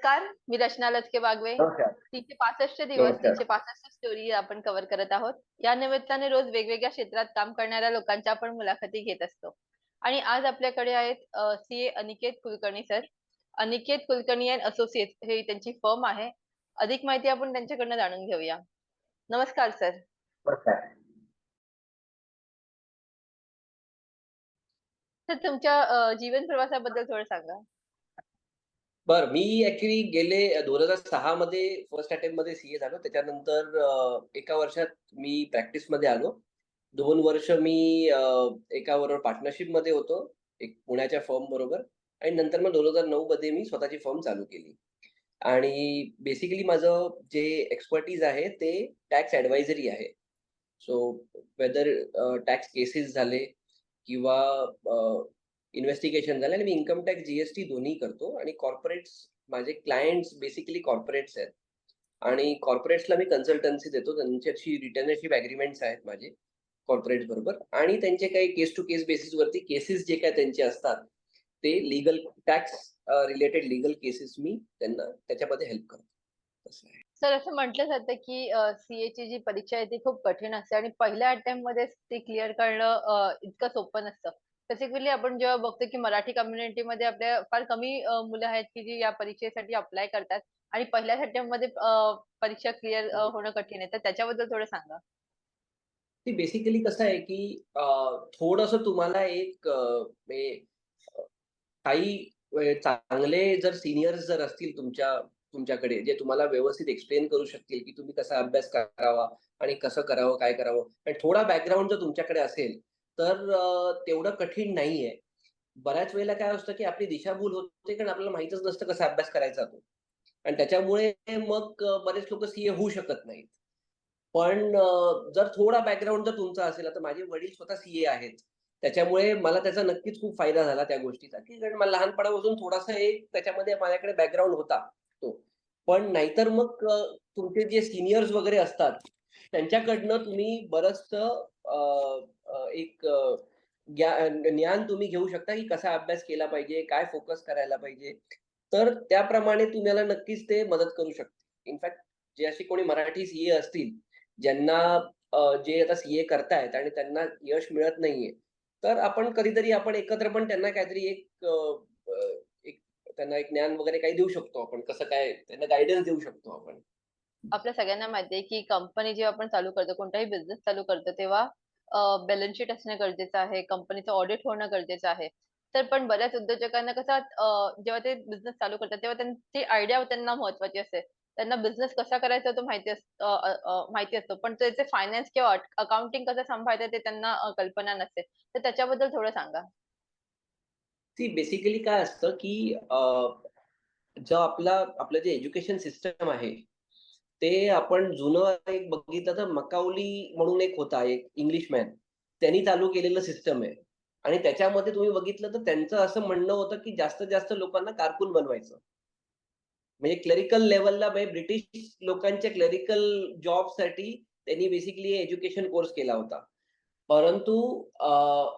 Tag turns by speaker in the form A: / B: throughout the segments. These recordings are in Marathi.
A: नमस्कार, मी रचना लचके बागवे.
B: नमस्कार,
A: 365 दिवस,
B: नमस्कार.
A: 365 स्टोरी आपण कव्हर करत आहोत. या निमित्ताने रोज वेगवेगळ्या क्षेत्रात काम करणाऱ्या लोकांच्या आपण मुलाखती घेत असतो. आणि आज आपल्याकडे आहेत CA Aniket Kulkarni sir. Aniket Kulkarni and associates हे त्यांची फर्म आहे. अधिक माहिती आपण त्यांच्याकडनं जाणून घेऊया. नमस्कार सर.
B: नमस्कार.
A: तर तुमच्या जीवन प्रवासाबद्दल थोडं सांगा?
B: बरं, मी ॲक्चुअली गेले 2006 मध्ये फर्स्ट अटेम्प्टमध्ये सीए झालो. त्याच्यानंतर एका वर्षात मी प्रॅक्टिसमध्ये आलो. 2 वर्ष मी एका पार्टनरशिपमध्ये होतो, एक पुण्याच्या फर्मबरोबर आणि नंतर मग 2009 मध्ये मी स्वतःची फर्म चालू केली. आणि बेसिकली माझं जे एक्सपर्टीज आहे ते टॅक्स ॲडवायझरी आहे. सो वेदर टॅक्स केसेस झाले किंवा इन्व्हेस्टिगेशन झालं आणि मी इन्कम टॅक्स, जी दोन्ही करतो आणि कॉर्पोरेट्स माझे क्लायंट्स बेसिकली कॉर्पोरेट्स आहेत आणि कॉर्पोरेट्सला मी कन्सल्टन्सी देतो. त्यांच्याशी रिटर्नशिप ॲग्रीमेंट्स आहेत माझे कॉर्पोरेट्स बरोबर आणि त्यांचे काही केस टू केस बेसिसवरती केसेस जे काही त्यांचे असतात, ते legal tax related legal cases मी त्यांना त्याच्यामध्ये हेल्प करतो. असं आहे.
A: सर असं म्हटलं जातं, की सीएची जी परीक्षा आहे ती खूप कठीण असते आणि पहिल्या अटेम्प्टमध्येच ती क्लिअर करणं इतकं सोपं नसतं. बेसिकली आपण जेव्हा बघतो, की मराठी कम्युनिटीमध्ये आपल्या फार कमी मुलं आहेत, की जी या परीक्षेसाठी अप्लाय करतात आणि पहिल्याच अटेम्प्टमध्ये परीक्षा क्लिअर होणं कठीण आहे. तर त्याच्याबद्दल थोडं सांगा?
B: ते बेसिकली कसं आहे, की थोडंसं तुम्हाला एक म्हणजे अ, काही चांगले जर सीनियर्स जर असतील तुमच्याकडे, जे तुम्हाला व्यवस्थित एक्सप्लेन करू शकतील, की तुम्ही कसा अभ्यास करावा आणि कसं करावं, काय करावं आणि थोडा बॅकग्राऊंड जर तुमच्याकडे असेल, तर तेवढं कठीण नाहीये. बऱ्याच वेळेला काय असतं, की आपली दिशाभूल होते, कारण आपल्याला माहीतच नसतं कसा अभ्यास करायचा तो आणि त्याच्यामुळे मग बरेच लोकं सीए होऊ शकत नाहीत. पण जर थोडा बॅकग्राऊंड जर तुमचा असेल, आता माझे वडील स्वतः सीए आहेत. त्याच्यामुळे मला त्याचा नक्कीच खूप फायदा झाला त्या गोष्टीचा, की कारण मला लहानपणापासून थोडासा एक त्याच्यामध्ये माझ्याकडे बॅकग्राऊंड होता तो. पण नाहीतर मग तुमचे जे सीनियर्स वगैरे असतात, त्यांच्याकडनं तुम्ही बरचसं अ, अ, एक ज्ञान तुम्ही घेऊ शकता, की कसा अभ्यास केला पाहिजे, काय फोकस करायला पाहिजे. तर त्याप्रमाणे तुम्हाला नक्कीच ते मदत करू शकते. इनफॅक्ट जे असे कोणी मराठी सीए असतील, ज्यांना जे आता सीए करतायत आणि त्यांना यश मिळत नाहीये, तर आपण कधीतरी आपण एकत्र पण त्यांना काहीतरी एक त्यांना एक ज्ञान वगैरे काही देऊ शकतो आपण. कसं काय त्यांना गाईडन्स देऊ शकतो आपण.
A: आपल्या सगळ्यांना माहिती आहे, की कंपनी जेव्हा आपण चालू करतो, कोणताही बिझनेस चालू करतो, तेव्हा बॅलन्स शीट असणं गरजेचं आहे. कंपनीचं ऑडिट होणं गरजेचं आहे. तर पण बऱ्याच उद्योजकांना कसं जेव्हा ते बिझनेस चालू करतात, तेव्हा त्यांची आयडिया त्यांना महत्त्वाची असते. त्यांना बिझनेस कसा करायचा तो माहिती असतो. पण त्याचे फायनान्स किंवा अकाउंटिंग कसं सांभाळायचं ते त्यांना कल्पना नसते. तर त्याच्याबद्दल थोडं सांगा?
B: सी बेसिकली काय असतं, की जो आपलं जे एज्युकेशन सिस्टम आहे, ते आपण जुनं एक बघितलं तर मकावली म्हणून एक होता एक इंग्लिशमॅन. त्यांनी चालू केलेलं सिस्टम आहे आणि त्याच्यामध्ये तुम्ही बघितलं तर त्यांचं असं म्हणणं होतं, की जास्तीत जास्त लोकांना कारकून बनवायचं. म्हणजे क्लेरिकल लेव्हलला म्हणजे ब्रिटिश लोकांच्या क्लेरिकल जॉबसाठी त्यांनी बेसिकली एज्युकेशन कोर्स केला होता. परंतु अ,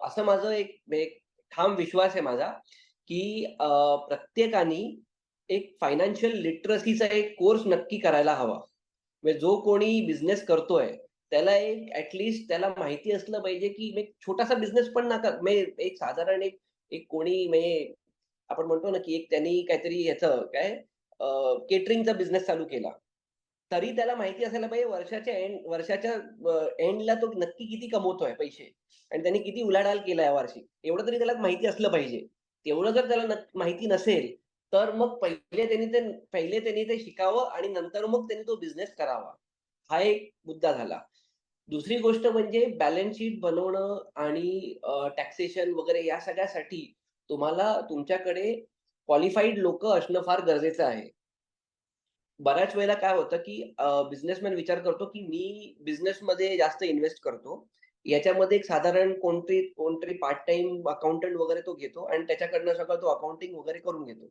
B: असं माझं एक ठाम विश्वास आहे माझा, की प्रत्येकाने एक फायनान्शियल लिटरसीचा एक कोर्स नक्की करायला हवा. म्हणजे जो कोणी बिझनेस करतोय, त्याला एक त्याला माहिती असलं पाहिजे, की एक छोटासा बिझनेस पण नका म्हणजे एक साधारण एक एक कोणी म्हणजे आपण म्हणतो ना, की एक त्यांनी काहीतरी ह्याचं काय केटरिंगचा बिझनेस चालू केला. तरी त्याला माहिती असायला पाहिजे वर्षाच्या एंडला तो नक्की किती कमवतोय पैसे आणि त्याने किती उलाढाल केलाय वार्षिक. एवढं तरी त्याला माहिती असलं पाहिजे. तेवढं जर त्याला माहिती नसेल, तर मग पहिले त्यांनी ते शिकावं आणि नंतर मग त्यांनी तो बिझनेस करावा. हा एक मुद्दा झाला. दुसरी गोष्ट म्हणजे बॅलन्स शीट बनवणं आणि टॅक्सेशन वगैरे या सगळ्यासाठी तुम्हाला तुमच्याकडे क्वालिफाईड लोकं असणं फार गरजेचं आहे. बऱ्याच वेळेला काय होतं, की बिझनेसमॅन विचार करतो, की मी बिझनेसमध्ये जास्त इन्व्हेस्ट करतो. याच्यामध्ये एक साधारण कोणतरी पार्ट टाईम अकाउंटंट वगैरे तो घेतो आणि त्याच्याकडनं सगळं तो अकाउंटिंग वगैरे करून घेतो.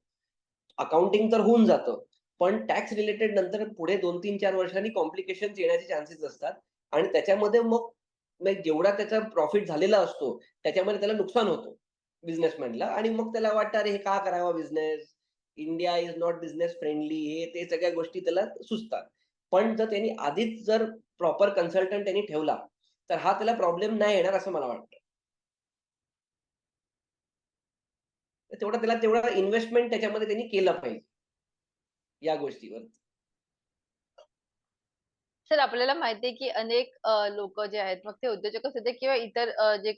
B: अकाउंटिंग तर होऊन जातं. पण टॅक्स रिलेटेड नंतर पुढे 2, 3, 4 वर्षांनी कॉम्प्लिकेशन्स येण्याचे चान्सेस असतात आणि त्याच्यामध्ये मग म्हणजे जेवढा त्याचा प्रॉफिट झालेला असतो, त्याच्यामध्ये त्याला नुकसान होतं बिझनेसमॅनला आणि मग त्याला वाटतं, "अरे, हे का करावा business? India is not business friendly, हे ते सगळ्या गोष्टी त्याला सुचतात. पण जर त्यांनी आधीच जर प्रॉपर कन्सल्टंट त्यांनी ठेवला, तर हा त्याला प्रॉब्लेम नाही येणार असं मला वाटतं. तर तेवढा इन्व्हेस्टमेंट त्याच्यामध्ये त्यांनी केलं पाहिजे, या गोष्टीवर.
A: सर आपल्याला माहिती आहे, की अनेक जे आहेत, मग ते उद्योजक असू दे किंवा इतर जे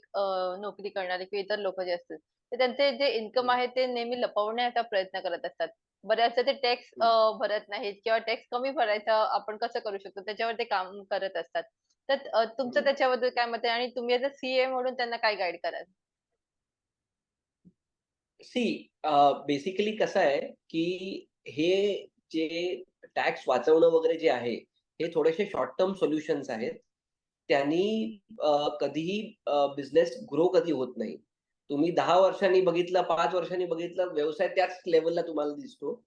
A: नोकरी करणारे किंवा इतर लोकं जे असतील, तर त्यांचे जे इन्कम
B: हं,
A: आहे ते नेहमी लपवण्याचा प्रयत्न करत असतात. बऱ्याचदा ते टॅक्स
B: हं.
A: भरत नाहीत किंवा टॅक्स कमी भरायचा आपण कसं करू शकतो त्याच्यावर ते काम करत असतात. तर तुमचं त्याच्याबद्दल काय मत आहे आणि तुम्ही ॲज अ म्हणून त्यांना काय गाईड कराल?
B: सी बेसिकली कसं आहे, की हे जे टॅक्स वाचवणं वगैरे जे आहे, हे थोडेसे शॉर्ट टर्म सोल्युशन्स आहेत. त्यांनी कधीही बिझनेस ग्रो कधी होत नाही. तुम्ही 10 वर्षांनी बघितलं, 5 वर्षांनी बघितलं, व्यवसाय त्याच लेव्हलला तुम्हाला दिसतो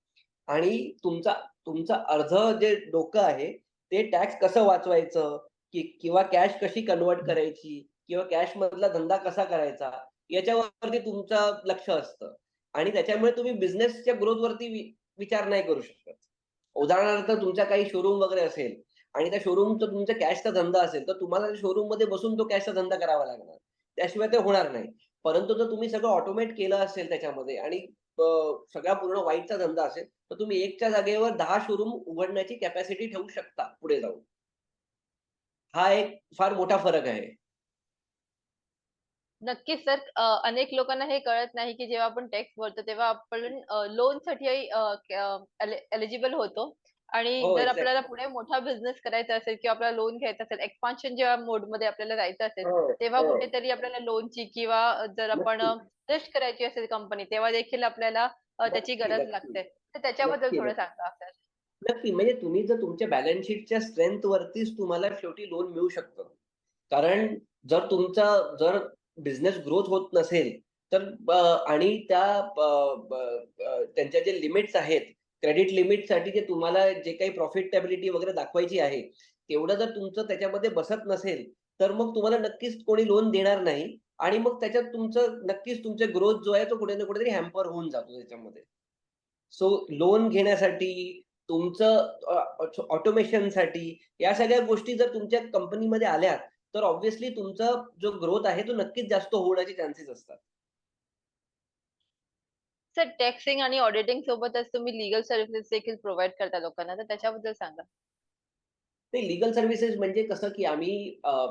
B: आणि तुमचं अर्धं जे डोकं आहे, ते टॅक्स कसं वाचवायचं, किंवा कॅश कशी कन्व्हर्ट करायची किंवा कॅशमधला धंदा कसा करायचा, याच्यावरती तुमचं लक्ष असतं आणि त्याच्यामुळे तुम्ही बिझनेसच्या ग्रोथवरती विचार नाही करू शकत. उदाहरणार्थ तुमचा काही शोरूम वगैरे असेल आणि त्या शोरूमचा तुमचा कॅशचा धंदा असेल, तर तुम्हाला शोरूममध्ये बसून तो कॅशचा धंदा करावा लागणार. त्याशिवाय ते होणार नाही. परंतु जर तुम्ही सगळं ऑटोमेट केलं असेल त्याच्यामध्ये आणि अ, सगळा पूर्ण वाईटचा धंदा असेल, तर तुम्ही 1च्या जागेवर 10 शोरूम उघडण्याची कॅपॅसिटी ठेवू शकता पुढे जाऊन. हा एक फार मोठा फरक आहे.
A: नक्कीच सर. अनेक लोकांना हे कळत नाही, की जेव्हा आपण टॅक्स भरतो तेव्हा आपण लोनसाठी एलिजिबल होतो आणि
B: हो,
A: जर आपल्याला
B: एक्झॅक्टली.
A: पुढे मोठा बिझनेस करायचा असेल किंवा आपल्याला लोन घ्यायचा असेल, एक्सपान्शन जेव्हा मोडमध्ये आपल्याला जायचं असेल,
B: हो,
A: तेव्हा
B: हो.
A: कुठेतरी आपल्याला लोनची किंवा जर आपण
B: नक्की,
A: करायची असेल कंपनी, तेव्हा देखील आपल्याला त्याची
B: नक्की,
A: गरज
B: नक्की.
A: लागते. तर त्याच्याबद्दल
B: नक्की,
A: थोडं
B: नक्की.
A: सांगा सर?
B: नक्की. म्हणजे तुम्ही जर तुमच्या बॅलन्स शीटच्या स्ट्रेंथवरतीच तुम्हाला शेवटी लोन मिळू शकतं. कारण जर बिझनेस ग्रोथ होत नसेल, तर आणि त्या त्यांच्या जे लिमिट्स आहेत, क्रेडिट लिमिटसाठी जे तुम्हाला जे काही प्रॉफिटेबिलिटी वगैरे दाखवायची आहे, तेवढं जर तुमचं त्याच्यामध्ये बसत नसेल, तर मग तुम्हाला नक्कीच कोणी लोन देणार नाही आणि मग त्याच्यात तुमचा ग्रोथ जो आहे, तो कुठे ना कुठेतरी हॅम्पर होऊन जातो त्याच्यामध्ये. सो लोन घेण्यासाठी, तुमचं ऑटोमेशनसाठी या सगळ्या गोष्टी जर तुमच्या कंपनीमध्ये आल्या, तर ऑब्व्हियसली तुमचा जो ग्रोथ आहे, तो नक्कीच जास्त होण्याचे चान्सेस असतात.
A: सर टॅक्सिंग आणि ऑडिटिंग सोबतच तुम्ही लीगल सर्व्हिसेस देखील प्रोव्हाईड करता लोकांना, तर त्याच्याबद्दल सांगा?
B: ते लीगल सर्व्हिसेस म्हणजे कसं, की आम्ही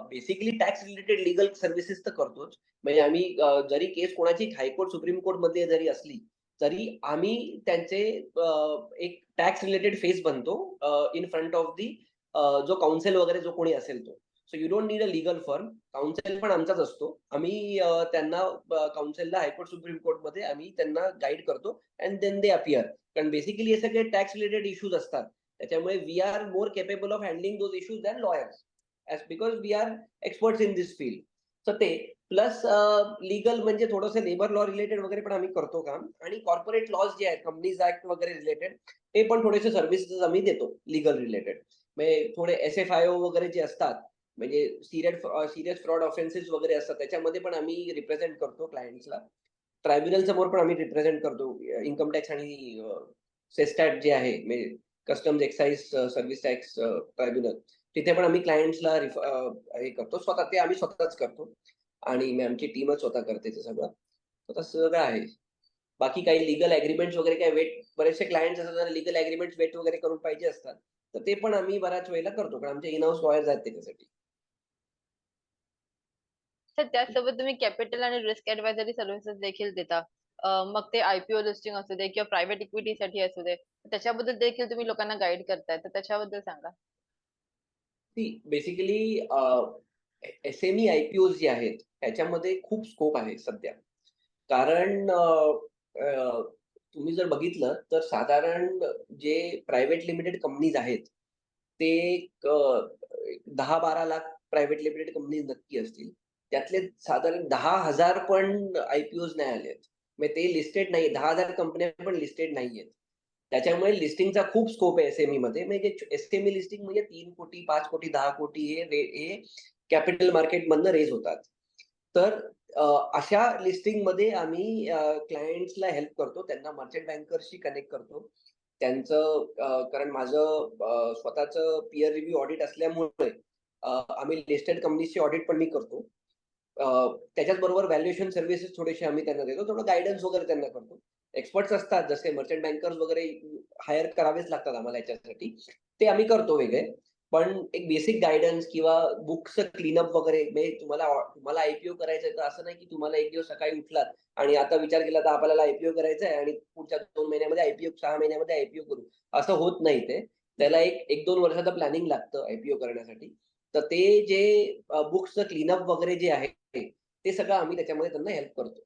B: basically tax related legal services तर करतोच. म्हणजे आम्ही जरी केस कोणाची हायकोर्ट, सुप्रीम कोर्टमध्ये जरी असली, तरी आम्ही त्यांचे एक टॅक्स रिलेटेड फेस बनतो इन फ्रंट ऑफ जो काउन्सिल वगैरे जो कोणी असेल तो. So you don't need a legal firm. Council पण आमचाच असतो. आम्ही त्यांना काउन्सिलला हायकोर्ट, सुप्रीम कोर्टमध्ये आम्ही त्यांना गाईड करतो अँड देन दे अपिअर. कारण बेसिकली हे सगळे टॅक्स रिलेटेड इश्यूज असतात. त्याच्यामुळे we are more capable of handling those issues than lawyers because we are experts in this field. तर ते प्लस लीगल म्हणजे थोडंसं लेबर लॉ रिलेटेड वगैरे पण आम्ही करतो काम आणि कॉर्पोरेट लॉज जे आहेत, कंपनीज ऍक्ट वगैरे रिलेटेड, ते पण थोडेसे सर्व्हिसेस आम्ही देतो लीगल रिलेटेड. म्हणजे थोडे एस-एफ-आय-ओ वगैरे जे असतात, म्हणजे सीरियस फ्रॉड ऑफेन्सेस वगैरे असतात, त्याच्यामध्ये पण आम्ही रिप्रेझेंट करतो क्लायंट्सला. ट्रायब्युनल समोर पण आम्ही रिप्रेझेंट करतो. इन्कम टॅक्स आणि सेस्टॅट जे आहे, म्हणजे customs excise service tax tribunal. तिथे पण आम्ही क्लायंट्सला हे करतो. ते आम्ही स्वतःच करतो आणि मग आमची टीमच स्वतः करते ते सगळं. तर तसं सगळं आहे. बाकी काही लीगल एग्रीमेंट्स वगैरे काही बरेचसे क्लायंट्स असतात लीगल एग्रीमेंट्स वेट वगैरे करून पाहिजे असतात. तर ते पण आम्ही बऱ्याच वेळेला करतो. कारण आमचे इन हाऊस लॉयर्स आहेत त्याच्यासाठी.
A: सर त्याचसोबत तुम्ही कॅपिटल आणि रिस्क एडवायझरी सर्व्हिसेस देखील देता. मग ते आय-पी-ओ लिस्टिंग असू दे किंवा प्रायव्हेट इक्विटीसाठी असू दे. त्याच्याबद्दल देखील तुम्ही लोकांना गाईड करताय. तर त्याच्याबद्दल सांगा?
B: सी बेसिकली एस-एम-ई आय-पी-ओज जे आहेत, त्याच्यामध्ये खूप स्कोप आहे सध्या. कारण अ, तुम्ही जर बघितलं तर साधारण जे प्रायव्हेट लिमिटेड कंपनीज आहेत, ते एक 10-12 लाख प्रायव्हेट लिमिटेड कंपनीज नक्की असतील. त्यातले साधारण 10,000 पण आय-पी-ओज नाही आलेत. म्हणजे ते लिस्टेड नाही. 10,000 कंपन्या पण लिस्टेड नाहीयेत. त्याच्यामुळे लिस्टिंगचा खूप स्कोप आहे एस-एम-ईमध्ये. म्हणजे एस-एम-ई लिस्टिंग म्हणजे 3,00,00,000, 5,00,00,000, 10,00,00,000 हे कॅपिटल मार्केटमधनं रेज होतात. तर अशा लिस्टिंगमध्ये आम्ही क्लायंट्सला हेल्प करतो. त्यांना मर्चंट बँकर्सशी कनेक्ट करतो. त्यांचं कारण माझं स्वतःचं पीअर रिव्ह्यू ऑडिट असल्यामुळे आम्ही लिस्टेड कंपनीजची ऑडिट पण मी करतो. अ, त्याच्याचबरोबर व्हॅल्युएशन सर्व्हिसेस थोडेसे आम्ही त्यांना देतो. थोडं गाईडन्स वगैरे त्यांना करतो. एक्सपर्ट्स असतात जसे मर्चंट बँकर्स वगैरे हायर करावेच लागतात आम्हाला याच्यासाठी. ते आम्ही करतो वेगळे. पण एक बेसिक गाईडन्स किंवा बुक्सचं क्लीनअप वगैरे म्हणजे तुम्हाला आय-पी-ओ करायचं आहे, तर असं नाही की तुम्हाला एक दिवस सकाळी उठलात आणि आता विचार केला तर आपल्याला आय-पी-ओ करायचा आहे आणि पुढच्या 2 महिन्यामध्ये आय-पी-ओ 6 महिन्यामध्ये आय-पी-ओ करू. असं होत नाही ते. त्याला एक 1-2 वर्षाचं प्लॅनिंग लागतं आय-पी-ओ करण्यासाठी. तर ते जे बुक्सचं क्लीनअप वगैरे जे आहे, ते सगळं आम्ही त्याच्यामध्ये त्यांना हेल्प करतो.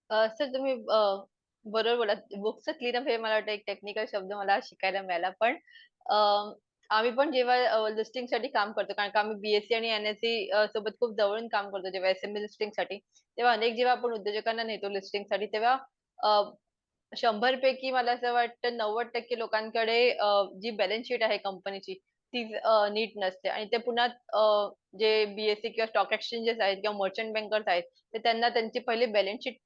A: सर तुम्ही बरोबर बोललात. बुकचं क्लीनअप हे मला वाटतं एक टेक्निकल शब्द मला शिकायला मिळाला. पण अ, आम्ही पण जेव्हा लिस्टिंगसाठी काम करतो, कारण का आम्ही बी आणि एन-एस-सी सोबत खूप जवळून काम करतो, जेव्हा एस-एम-ई लिस्टिंगसाठी. तेव्हा अनेक जेव्हा आपण उद्योजकांना नेतो लिस्टिंगसाठी, तेव्हा अ, 100 पैकी मला असं वाटतं 90% लोकांकडे जी बॅलन्स शीट आहे कंपनीची ती नीट नसते आणि ते पुन्हा जे बी किंवा स्टॉक एक्सचेंजेस आहेत किंवा मर्चंट बँकर्स आहेत, ते त्यांना त्यांची पहिली बॅलन्स शीट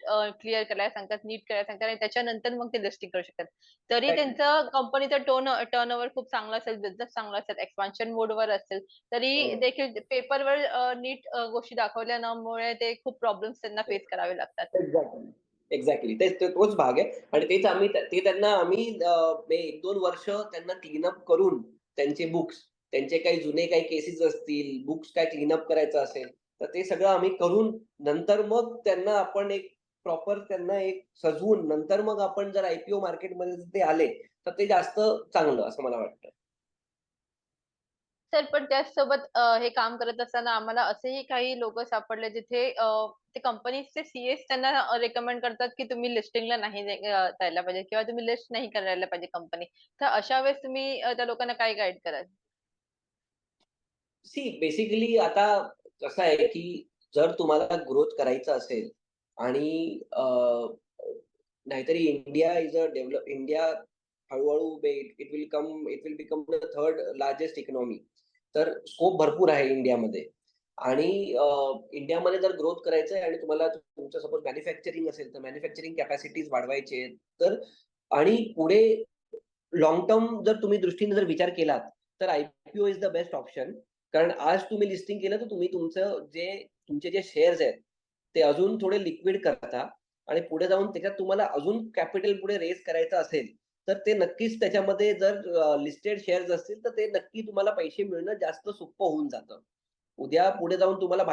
A: क्लिअर करायला सांगतात, नीट करायला सांगतात आणि त्याच्यानंतर मग ते लिस्टिंग करू शकतात. तरी
B: एक्झॅक्टली.
A: त्यांचं कंपनीचं टर्नओव्हर खूप चांगला असेल, बिझनेस चांगला असेल, एक्सपान्शन मोडवर असेल, तरी
B: हो.
A: देखील पेपरवर नीट गोष्टी दाखवल्या न मुळे ते खूप प्रॉब्लेम्स त्यांना फेस करावे लागतात.
B: एक्झॅक्टली. एक्झॅक्टली. तोच भाग आहे आणि तेच आम्ही ते त्यांना आम्ही 1-2 वर्ष त्यांना क्लीनअप करून त्यांचे बुक्स, त्यांचे काही जुने काही केसेस असतील, बुक्स काय क्लीनअप करायचं असेल, तर ते सगळं आम्ही करून नंतर मग त्यांना आपण एक प्रॉपर त्यांना एक सजवून नंतर मग आपण जर आय-पी-ओ मार्केटमध्ये जर ते आले, तर ते जास्त चांगलं असं मला वाटतं.
A: सर, पण त्याचसोबत हे काम करत असताना आम्हाला असेही काही लोकं सापडले जिथे ते कंपनीचे सी-एस त्यांना रिकमेंड करतात, की तुम्ही लिस्टिंगला नाही जायला पाहिजे किंवा तुम्ही लिस्ट नाही करायला पाहिजे कंपनी. तर अशा वेळेस तुम्ही त्या लोकांना काय गाईड कराल?
B: बेसिकली आता कसं आहे, की जर तुम्हाला ग्रोथ करायचं असेल आणि नाहीतरी इंडिया हळू-हळू it will become the 3rd largest economy. तर स्कोप भरपूर आहे इंडियामध्ये आणि इंडियामध्ये जर ग्रोथ करायचं आहे आणि तुम्हाला तुमचं सपोज मॅन्युफॅक्चरिंग असेल, तर मॅन्युफॅक्चरिंग कॅपॅसिटीज वाढवायचे आहेत. तर आणि पुढे लाँग टर्म जर तुम्ही दृष्टीने जर विचार केलात, तर आय-पी-ओ इस द बेस्ट ऑप्शन. कारण आज तुम्ही लिस्टिंग केलं, तर तुम्ही तुमचे जे शेअर्स आहेत, ते अजून थोडे लिक्विड करता आणि पुढे जाऊन त्याच्यात तुम्हाला अजून कॅपिटल पुढे रेज करायचं असेल, तर ते नक्कीच त्याच्यामध्ये जर लिस्टेड शेअर्स असतील, तर ते नक्की तुम्हाला पैसे मिळणं जास्त सोपं होऊन जातं. उद्या पुढे जाऊन तुम्हाला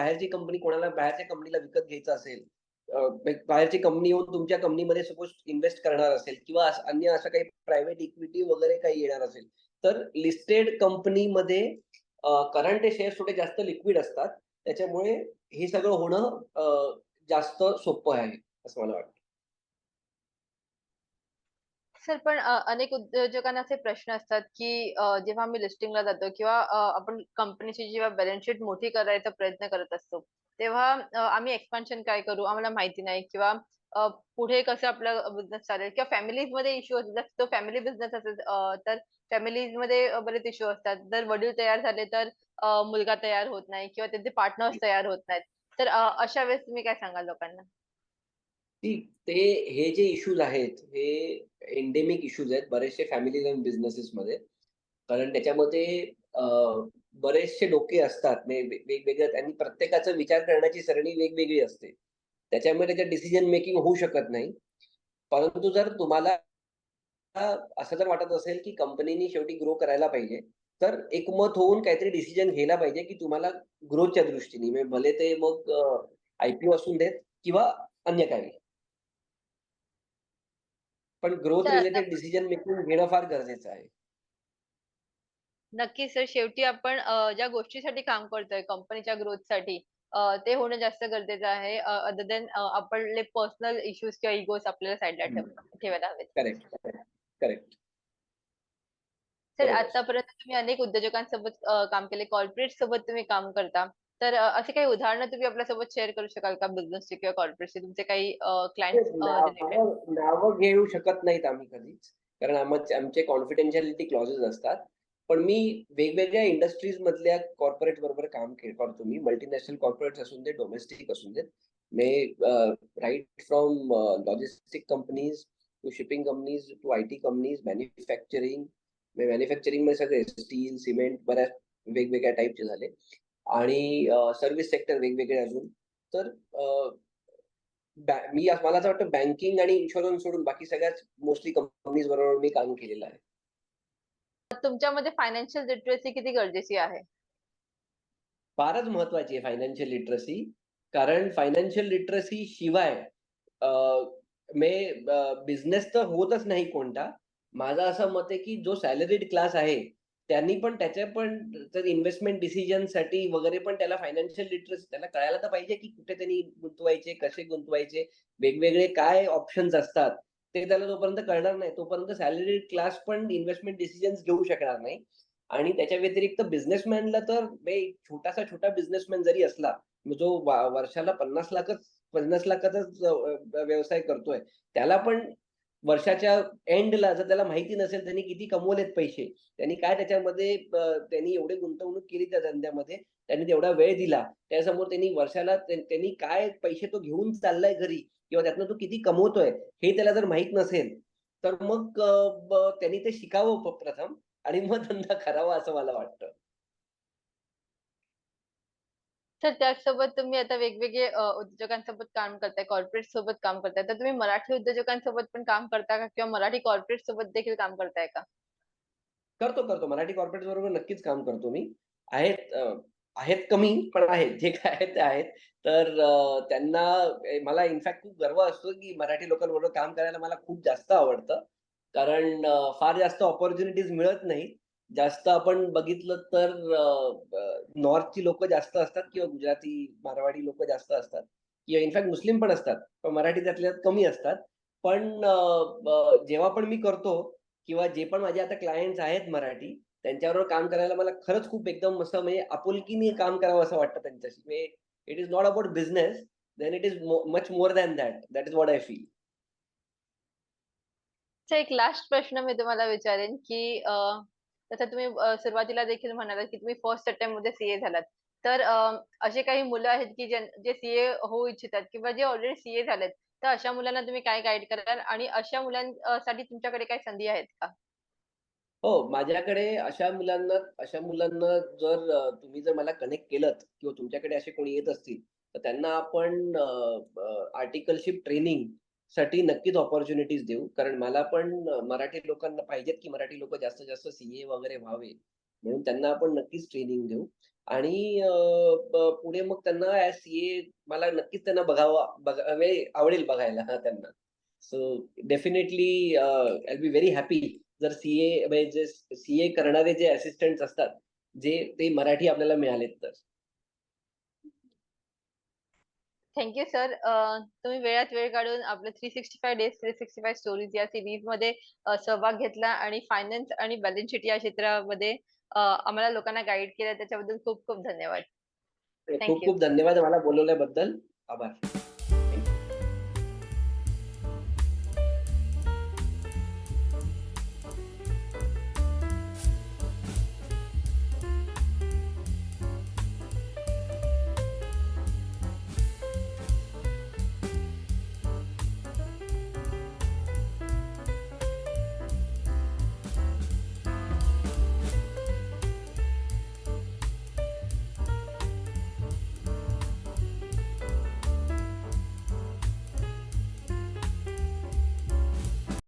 B: कोणाला बाहेरच्या कंपनीला विकत घ्यायचं असेल, बाहेरची कंपनी येऊन तुमच्या कंपनीमध्ये सपोज इन्व्हेस्ट करणार असेल किंवा अन्य असं काही प्रायव्हेट इक्विटी वगैरे काही येणार असेल, तर लिस्टेड कंपनीमध्ये करंट शेअर्स थोडे जास्त लिक्विड असतात. त्याच्यामुळे हे सगळं होणं जास्त सोपं आहे, असं मला वाटतं.
A: सर, पण अनेक उद्योजकांना असे प्रश्न असतात, की जेव्हा आम्ही लिस्टिंगला जातो किंवा आपण कंपनीची जेव्हा बॅलन्स शीट मोठी करायचा प्रयत्न करत असतो, तेव्हा आम्ही एक्सपान्शन काय करू आम्हाला माहिती नाही किंवा अ, पुढे कसं आपला बिझनेस चालेल किंवा फॅमिलीजमध्ये इश्यू असतात. जर तो फॅमिली बिझनेस असेल तर फॅमिलीजमध्ये बरेच इश्यू असतात. जर वडील तयार झाले तर मुलगा तयार होत नाही किंवा त्यांचे पार्टनर्स तयार होत नाहीत. तर अशा वेळेस तुम्ही काय सांगाल लोकांना?
B: ती ते हे जे इश्यूज आहेत, हे एंडेमिक इश्यूज आहेत बरेचसे फॅमिलीज एंड बिझनेसेसमध्ये. कारण त्याच्यामध्ये अ, बरेचसे डोके असतात. वेगवेगळ्या आणि प्रत्येकाचा विचार करण्याची सरणी वेगवेगळी असते. त्याच्यामुळे त्याच्यात डिसिजन मेकिंग होऊ शकत नाही. परंतु जर तुम्हाला असं जर वाटत असेल, की कंपनीनी शेवटी ग्रो करायला पाहिजे, तर एकमत होऊन काहीतरी डिसिजन घ्यायला पाहिजे, की तुम्हाला ग्रोथच्या दृष्टीने म्हणजे भले ते मग आय-पी-ओ असून देत किंवा अन्य काही. पण ग्रोथ
A: तर आता
B: रिलेटेड डिसिजन मेकिंग घेणं फार गरजेचं आहे.
A: नक्कीच सर. शेवटी आपण ज्या गोष्टीसाठी काम करतोय कंपनीच्या ग्रोथसाठी ते होणं जास्त गरजेचं आहे. अदर दॅन आपले पर्सनल इश्यूज किंवा इगोज आपल्याला साइडला
B: हं.
A: ठेवायला हवेत.
B: Correct, correct, correct.
A: तर
B: बरोबर.
A: आतापर्यंत तुम्ही अनेक उद्योजकांसोबत काम केले, कॉर्पोरेट सोबत तुम्ही काम करता. तर असे काही उदाहरणं तुम्ही आपल्यासोबत शेअर करू शकाल का बिझनेसचे किंवा कॉर्पोरेटचे तुमचे काही क्लायंट्स रिलेटेड?
B: नावं घेऊ शकत नाहीत आम्ही कधीच. कारण आमचे कॉन्फिडेन्शियलिटी क्लॉजेस असतात. पण मी वेगवेगळ्या इंडस्ट्रीज मधल्या कॉर्पोरेट बरोबर करतो मी. मल्टीनॅशनल कॉर्पोरेट्स असून दे, डोमेस्टिक असून देत. May right from logistic companies to shipping companies to IT companies, manufacturing. मॅन्युफॅक्चरिंगमध्ये सगळे स्टील, सिमेंट बऱ्याच वेगवेगळ्या टाइपचे झाले आणि सर्व्हिस सेक्टर वेगवेगळे अजून. तर मला असं वाटतं बँकिंग आणि इन्शुरन्स सोडून बाकी सगळ्याच मोस्टली कंपनीज बरोबर मी काम केलेलं आहे.
A: तुमच्यामध्ये फायनान्शियल लिटरसी किती गरजेची आहे?
B: फारच महत्वाची आहे फायनान्शियल लिटरसी. कारण फायनान्शियल लिटरसी शिवाय अ, बिझनेस तर होतच नाही कोणता. माझं असं मत आहे, की जो सॅलरीड क्लास आहे, त्यांनी पण त्याच्या पण तर इन्व्हेस्टमेंट डिसिजनसाठी वगैरे पण त्याला फायनान्शियल लिटरसी त्याला कळायला तर पाहिजे, की कुठे त्यांनी गुंतवायचे, कसे गुंतवायचे, वेगवेगळे काय ऑप्शन्स असतात. ते त्याला जोपर्यंत कळणार नाही, तोपर्यंत सॅलरीड क्लास पण इन्व्हेस्टमेंट डिसिजन्स घेऊ शकणार नाही. आणि त्याच्या व्यतिरिक्त बिझनेसमॅनला तर छोटा बिझनेसमॅन जरी असला, जो वर्षाला 50 लाखचाच व्यवसाय करतोय. त्याला पण वर्षाच्या एंडला जर त्याला माहिती नसेल त्यांनी किती कमवलेत पैसे, त्यांनी काय त्याच्यामध्ये त्यांनी एवढी गुंतवणूक केली त्या धंद्यामध्ये, त्यांनी तेवढा वेळ दिला. त्यासमोर त्यांनी वर्षाला त्यांनी काय पैसे तो घेऊन चाललाय घरी किंवा त्यातनं तो किती कमवतोय, हे त्याला जर माहीत नसेल, तर मग त्यांनी ते शिकावं प्रथम आणि मग धंदा करावा असं मला वाटतं.
A: तर त्याचसोबत तुम्ही आता वेगवेगळे उद्योजकांसोबत काम करताय, कॉर्पोरेट सोबत काम करताय. तर तुम्ही मराठी उद्योजकांसोबत पण काम करता का? किंवा मराठी कॉर्पोरेट सोबत देखील काम करताय का?
B: करतो. मराठी कॉर्पोरेट्स बरोबर नक्कीच काम करतो मी. आहेत आहेत कमी, पण आहेत. जे काय आहेत ते आहेत. तर त्यांना मला इनफॅक्ट खूप गर्व असतो, की मराठी लोकांबरोबर काम करायला मला खूप जास्त आवडतं. कारण फार जास्त अपॉर्च्युनिटीज मिळत नाहीत. जास्त आपण बघितलं तर नॉर्थची लोकं जास्त असतात किंवा गुजराती, मारवाडी लोकं जास्त असतात किंवा इनफॅक्ट मुस्लिम पण असतात. पण मराठी त्यातल्या त्यात कमी असतात. पण जेव्हा पण मी करतो किंवा जे पण माझे आता क्लायंट्स आहेत मराठी, त्यांच्याबरोबर काम करायला मला खरंच खूप एकदम असं म्हणजे आपुलकीने काम करावं असं वाटतं त्यांच्याशी. म्हणजे it is not about business, then it is much more than that. That is what I feel.
A: अच्छा, एक लास्ट प्रश्न मी तुम्हाला विचारेन, की जसं तुम्ही सुरुवातीला देखील म्हणालात, की तुम्ही फर्स्ट अटेम्प्टमध्ये सी-ए झालात. तर असे काही मुलं आहेत, की जे सी-ए होऊ इच्छितात किंवा जे ऑलरेडी सी-ए झालेत. तर अशा मुलांना तुम्ही काय गाईड कराल आणि अशा साठी तुमच्याकडे काही संधी आहेत का?
B: हो, माझ्याकडे अशा मुलांना जर तुम्ही जर मला कनेक्ट केलत किंवा तुमच्याकडे असे कोणी येत असतील, तर त्यांना आपण आर्टिकलशिप ट्रेनिंगसाठी नक्कीच अपॉर्च्युनिटीज देऊ. कारण मला पण मराठी लोकांना पाहिजेत, की मराठी लोकं जास्तीत जास्त सी-ए वगैरे व्हावे. म्हणून त्यांना आपण नक्कीच ट्रेनिंग देऊ आणि पुढे मग त्यांना ॲज सी-ए मला नक्कीच त्यांना म्हणजे आवडेल बघायला त्यांना. So definitely I be very happy जर सी-ए म्हणजे जे सी-ए करणारे जे असिस्टंट्स असतात, ते मराठी आपल्याला मिळालेत तर.
A: Thank you sir. तुम्ही वेळात वेळ काढून आपलं 365 डेज 365 स्टोरीज या सीरीजमध्ये सहभाग घेतला आणि फायनान्स आणि बॅलन्स शीट या क्षेत्रामध्ये आम्हाला लोकांना गाईड केलं त्याच्याबद्दल खूप खूप धन्यवाद.
B: खूप
A: थँक
B: खूप धन्यवाद मला बोलवल्याबद्दल. आभार.